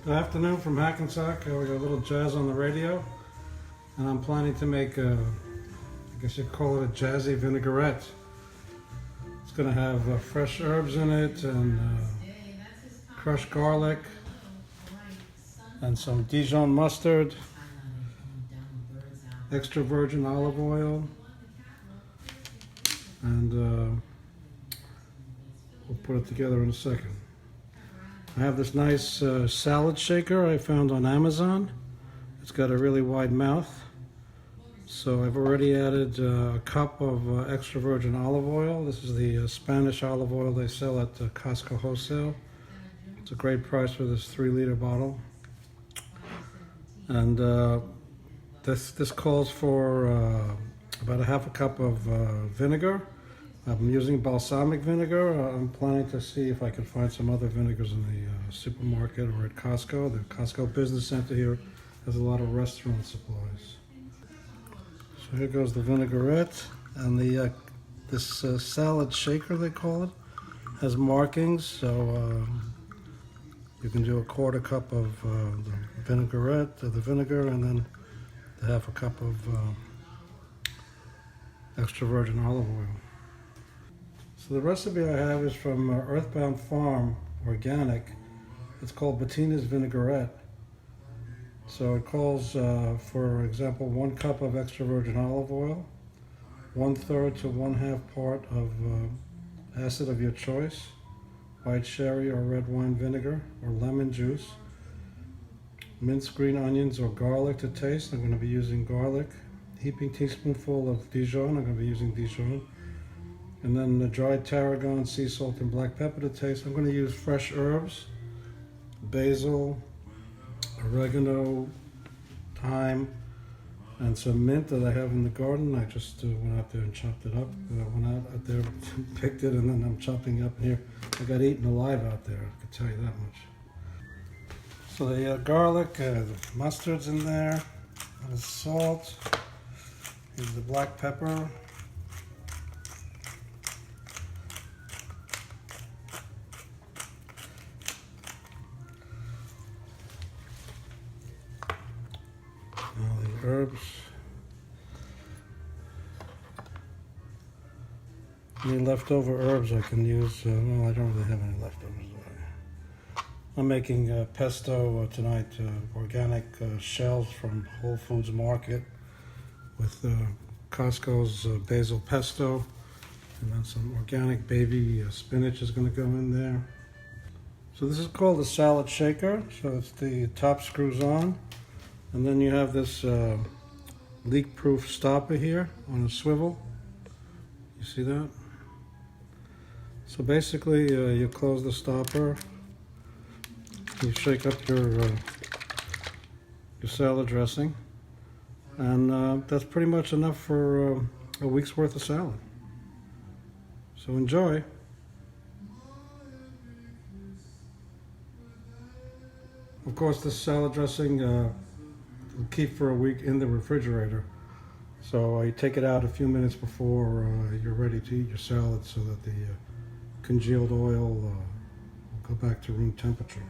Good afternoon from Hackensack. We got a little jazz on the radio, and I'm planning to make I guess you'd call it a jazzy vinaigrette. It's going to have fresh herbs in it and crushed garlic and some Dijon mustard, extra virgin olive oil, and we'll put it together in a second. I have this nice salad shaker I found on Amazon. It's got a really wide mouth. So I've already added a cup of extra virgin olive oil. This is the Spanish olive oil they sell at Costco wholesale. It's a great price for this 3-liter bottle. And this calls for about a half a cup of vinegar. I'm using balsamic vinegar. I'm planning to see if I can find some other vinegars in the supermarket or at Costco. The Costco Business Center here has a lot of restaurant supplies. So here goes the vinaigrette, and the this salad shaker, they call it, has markings. So you can do a quarter cup of the vinaigrette, the vinegar, and then half a cup of extra virgin olive oil. So the recipe I have is from Earthbound Farm Organic. It's called Bettina's Vinaigrette. So it calls, for example, 1 cup of extra virgin olive oil, 1/3 to 1/2 part of acid of your choice, white sherry or red wine vinegar or lemon juice, minced green onions or garlic to taste. I'm going to be using garlic, heaping teaspoonful of Dijon. I'm going to be using Dijon. And then the dried tarragon, sea salt, and black pepper to taste. I'm going to use fresh herbs, basil, oregano, thyme, and some mint that I have in the garden. I just went out there and chopped it up. I went out there, picked it, and then I'm chopping it up here. I got eaten alive out there, I can tell you that much. So the garlic, the mustard's in there, and the salt. Here's the black pepper. All the herbs. Any leftover herbs I can use. Well, I don't really have any leftovers. I'm making pesto tonight, organic shells from Whole Foods Market with Costco's basil pesto, and then some organic baby spinach is going to go in there. So this is called a salad shaker. So it's the top screws on, and then you have this leak-proof stopper here on a swivel. You see that? So basically, you close the stopper. You shake up your salad dressing, and that's pretty much enough for a week's worth of salad. So enjoy. Of course, this salad dressing will keep for a week in the refrigerator. So you take it out a few minutes before you're ready to eat your salad so that the congealed oil will go back to room temperature.